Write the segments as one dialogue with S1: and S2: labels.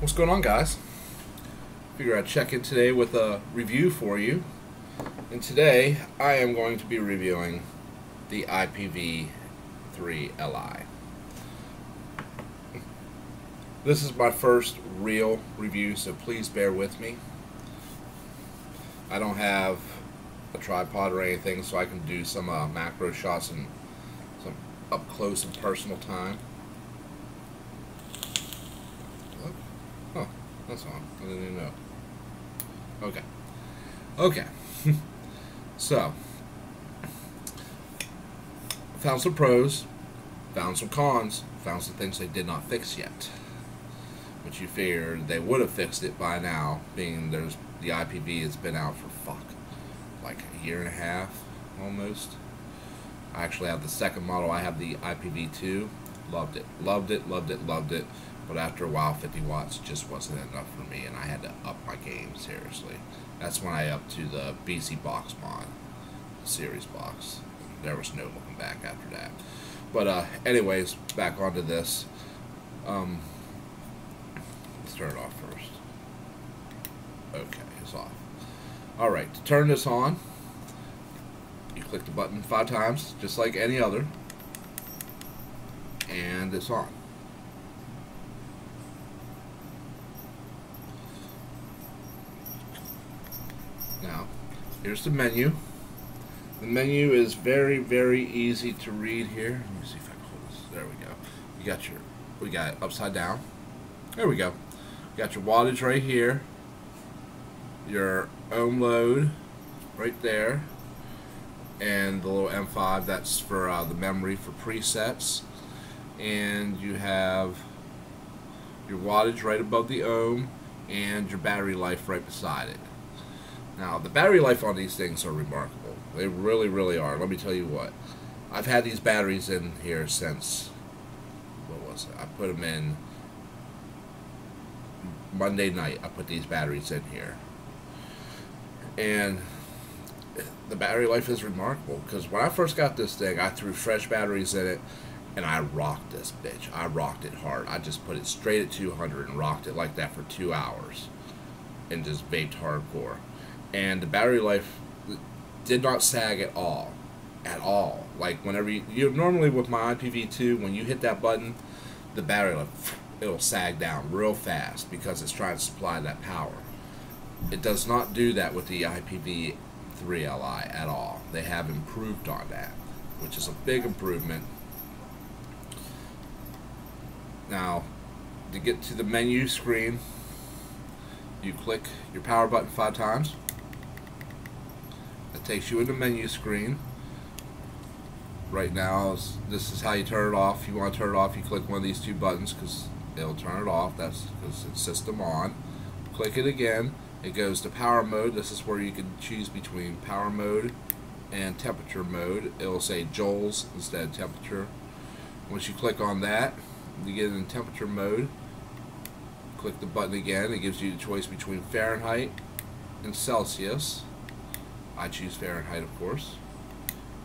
S1: What's going on, guys? Figure I'd check in today with a review for you. And today I am going to be reviewing the Ipv3 Li. This is my first real review, so please bear with me. I don't have a tripod or anything, so I can do some macro shots and some up close and personal time. Oh, that's on. I didn't even know. Okay. So, found some pros, found some cons, found some things they did not fix yet. But you figured they would have fixed it by now, being the IPV has been out for like a year and a half, almost. I actually have the second model. I have the Ipv2. Loved it. But after a while, 50 watts just wasn't enough for me, and I had to up my game, seriously. That's when I upped to the BC box mod, the series box. There was no looking back after that. But anyways, back onto this. Let's turn it off first. Okay, it's off. Alright, to turn this on, you click the button 5 times, just like any other, and it's on. Now, here's the menu. The menu is very, very easy to read here. Let me see if I can hold this. There we go. We got it upside down. There we go. You got your wattage right here. Your ohm load right there. And the little M5, that's for the memory for presets. And you have your wattage right above the ohm and your battery life right beside it. Now, the battery life on these things are remarkable. They really, really are. Let me tell you what. I've had these batteries in here since, what was it? I put them in Monday night. I put these batteries in here. And the battery life is remarkable, because when I first got this thing, I threw fresh batteries in it, and I rocked this bitch. I rocked it hard. I just put it straight at 200 and rocked it like that for 2 hours and just vaped hardcore. And the battery life did not sag at all. Like whenever you normally with my IPv2, when you hit that button, the battery life, it'll sag down real fast because it's trying to supply that power. It does not do that with the Ipv3 Li at all. They have improved on that, which is a big improvement. Now, to get to the menu screen, you click your power button 5 times. That takes you into the menu screen. Right now, this is how you turn it off. If you want to turn it off, you click one of these 2 buttons because it'll turn it off. That's because it's system on. Click it again. It goes to power mode. This is where you can choose between power mode and temperature mode. It'll say joules instead of temperature. Once you click on that, you get in temperature mode. Click the button again. It gives you the choice between Fahrenheit and Celsius. I choose Fahrenheit, of course.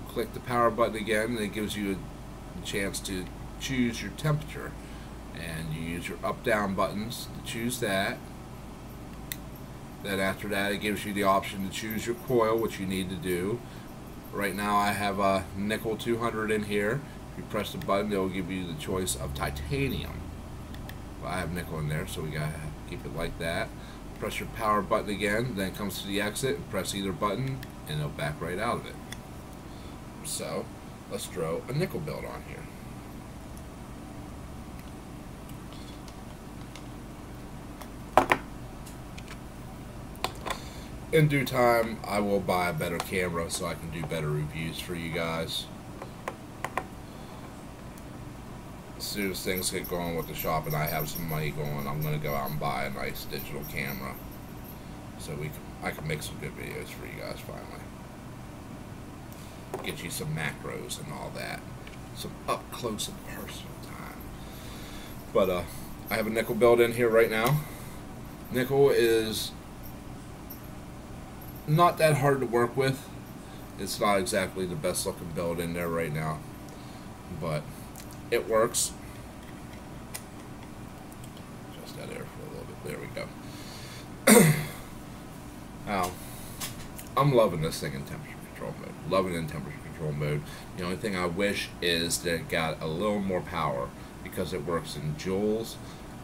S1: Click the power button again, and it gives you a chance to choose your temperature. And you use your up-down buttons to choose that. Then after that, it gives you the option to choose your coil, which you need to do. Right now, I have a nickel 200 in here. If you press the button, it will give you the choice of titanium. Well, I have nickel in there, so we gotta keep it like that. Press your power button again, then it comes to the exit, and press either button, and it'll back right out of it. So, let's throw a nickel build on here. In due time, I will buy a better camera so I can do better reviews for you guys. As soon as things get going with the shop and I have some money going, I'm going to go out and buy a nice digital camera so I can make some good videos for you guys finally. Get you some macros and all that. Some up close and personal time. But I have a nickel build in here right now. Nickel is not that hard to work with. It's not exactly the best looking build in there right now, but it works. Just that air for a little bit. There we go. Now, I'm loving this thing in temperature control mode. Loving it in temperature control mode. The only thing I wish is that it got a little more power because it works in joules.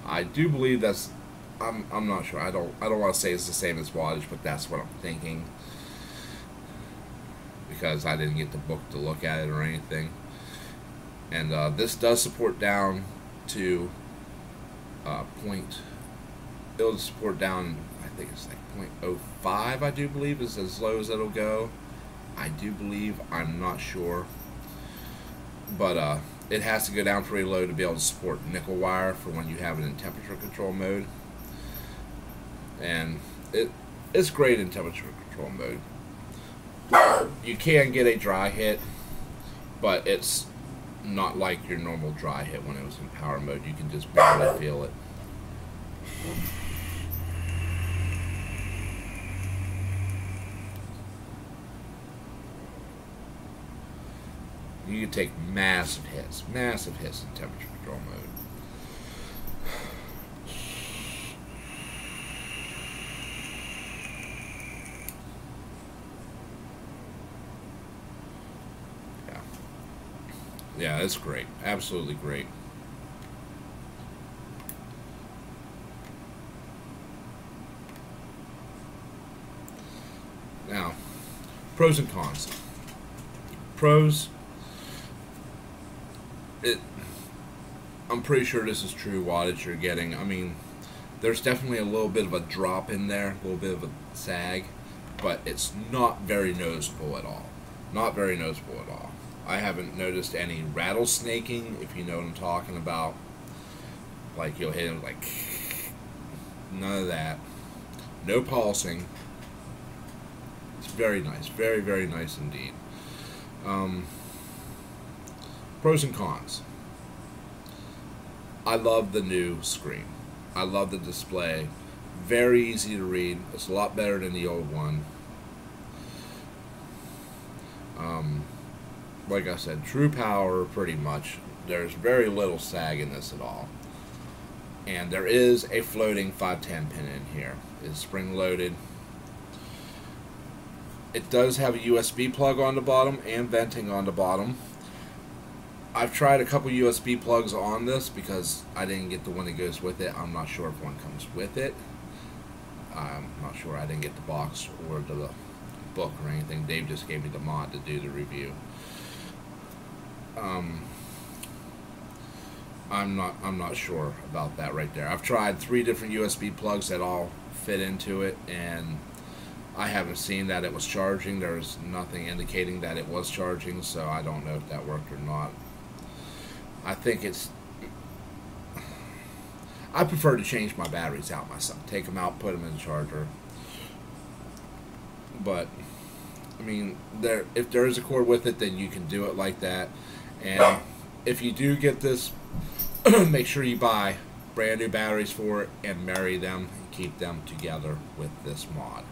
S1: I do believe that's. I'm not sure. I don't want to say it's the same as wattage, but that's what I'm thinking. Because I didn't get the book to look at it or anything. And this does support down to it'll support down, I think it's like 0.05, I do believe, is as low as it'll go. I do believe, I'm not sure. But it has to go down pretty low to be able to support nickel wire for when you have it in temperature control mode. And it's great in temperature control mode. You can get a dry hit, but it's not like your normal dry hit when it was in power mode. You can just barely feel it. You can take massive hits in temperature control mode. Yeah, it's great. Absolutely great. Now, pros and cons. Pros, I'm pretty sure this is true wattage you're getting. I mean, there's definitely a little bit of a drop in there, a little bit of a sag, but it's not very noticeable at all. Not very noticeable at all. I haven't noticed any rattlesnaking, if you know what I'm talking about. Like, you'll hit it like, none of that. No pulsing. It's very nice. Very, very nice indeed. Pros and cons. I love the new screen. I love the display. Very easy to read. It's a lot better than the old one. Like I said, true power pretty much. There's very little sag in this at all. And there is a floating 510 pin in here. It's spring loaded. It does have a USB plug on the bottom and venting on the bottom. I've tried a couple USB plugs on this because I didn't get the one that goes with it. I'm not sure if one comes with it. I'm not sure. I didn't get the box or the book or anything. Dave just gave me the mod to do the review. I'm not sure about that right there. I've tried 3 different USB plugs that all fit into it, and I haven't seen that it was charging. There's nothing indicating that it was charging, so I don't know if that worked or not. I think I prefer to change my batteries out myself. Take them out, put them in the charger. But I mean, if there is a cord with it, then you can do it like that. And if you do get this, make sure you buy brand new batteries for it and marry them and keep them together with this mod.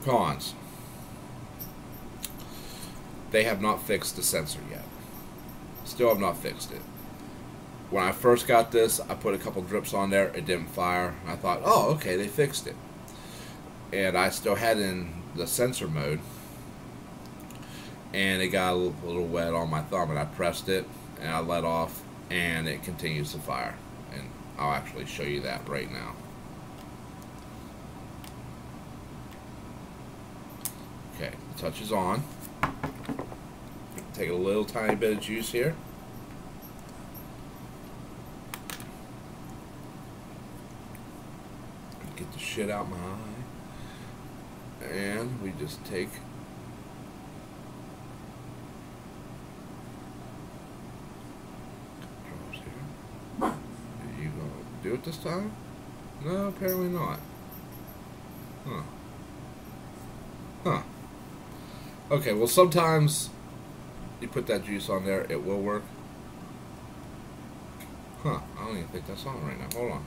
S1: Cons. They have not fixed the sensor yet. Still have not fixed it. When I first got this, I put a couple drips on there. It didn't fire. I thought, oh, okay, they fixed it. And I still had it in the sensor mode. And it got a little wet on my thumb. And I pressed it, and I let off, and it continues to fire. And I'll actually show you that right now. Okay, the touch is on. Take a little tiny bit of juice here. Get the shit out my eye. And we just take drops here. Are you gonna do it this time? No, apparently not. Huh. Huh. Okay, well sometimes you put that juice on there, it will work. Huh, I don't even think that's on right now. Hold on.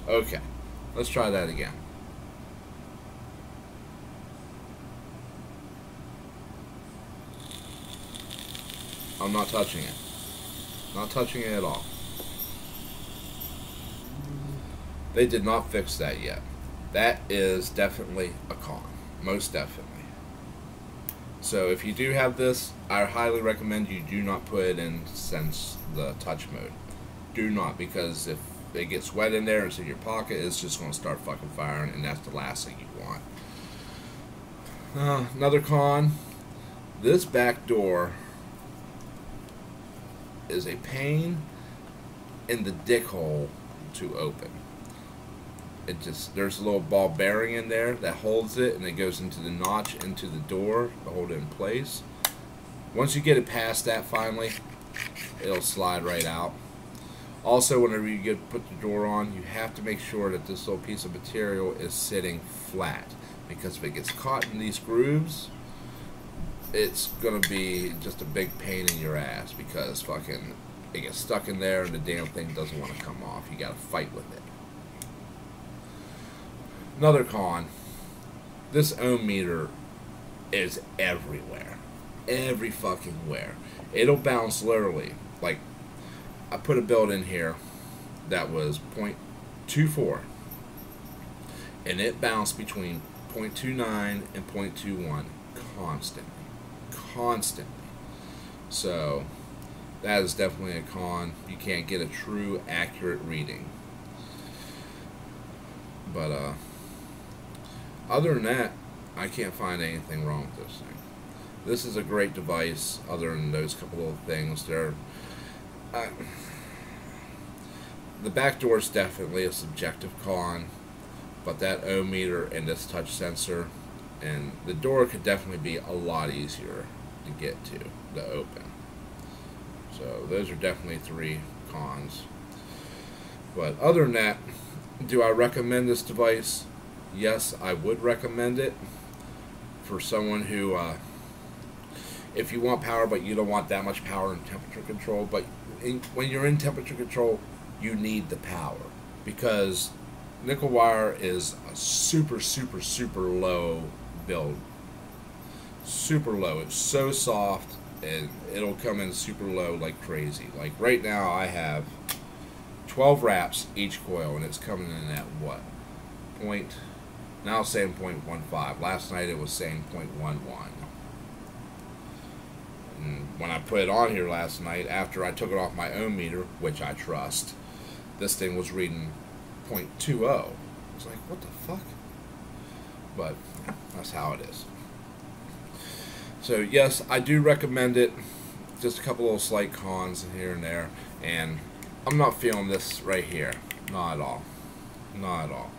S1: Okay, let's try that again. I'm not touching it. Not touching it at all. They did not fix that yet. That is definitely a con. Most definitely. So if you do have this, I highly recommend you do not put it in sense the touch mode. Do not, because if it gets wet in there, it's in your pocket, it's just going to start fucking firing, and that's the last thing you want. Another con, this back door is a pain in the dick hole to open. There's a little ball bearing in there that holds it, and it goes into the notch into the door to hold it in place. Once you get it past that finally, it'll slide right out. Also, whenever you put the door on, you have to make sure that this little piece of material is sitting flat, because if it gets caught in these grooves, it's gonna be just a big pain in your ass, because fucking it gets stuck in there and the damn thing doesn't want to come off. You gotta fight with it. Another con, this ohm meter is everywhere. Every fucking where. It'll bounce literally. Like, I put a build in here that was 0.24, and it bounced between 0.29 and 0.21 constantly. So that is definitely a con. You can't get a true accurate reading. But other than that, I can't find anything wrong with this thing. This is a great device. Other than those couple of things, the back door is definitely a subjective con, but that ohm meter and this touch sensor and the door could definitely be a lot easier to get to open. So those are definitely 3 cons. But other than that, do I recommend this device? Yes, I would recommend it for someone who, if you want power but you don't want that much power and temperature control, but when you're in temperature control, you need the power, because nickel wire is a super low build. Super low. It's so soft, and it'll come in super low like crazy. Like right now I have 12 wraps each coil, and it's coming in at what? Now it's saying 0.15. Last night it was saying 0.11. And when I put it on here last night, after I took it off my ohm meter, which I trust, this thing was reading 0.20. I was like, what the fuck? But that's how it is. So yes, I do recommend it. Just a couple of slight cons here and there, and I'm not feeling this right here. Not at all. Not at all.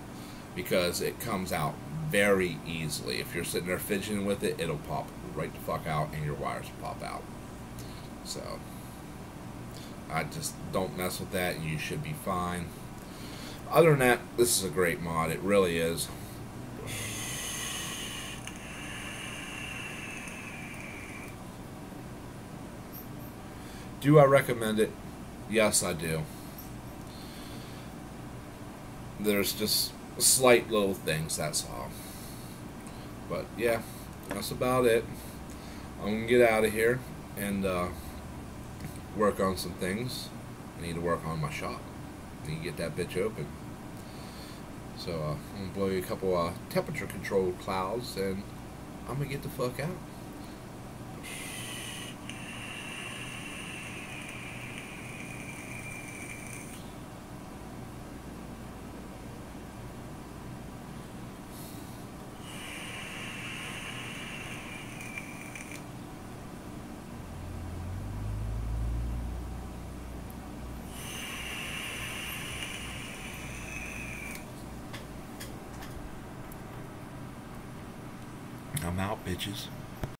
S1: Because it comes out very easily. If you're sitting there fidgeting with it, it'll pop right the fuck out, and your wires will pop out. So I just don't mess with that, and you should be fine. Other than that, this is a great mod. It really is. Do I recommend it? Yes, I do. There's just slight little things, that's all. But yeah, that's about it. I'm gonna get out of here and work on some things. I need to work on my shop. I need to get that bitch open. So I'm gonna blow you a couple temperature controlled clouds, and I'm gonna get the fuck out. I'm out, bitches.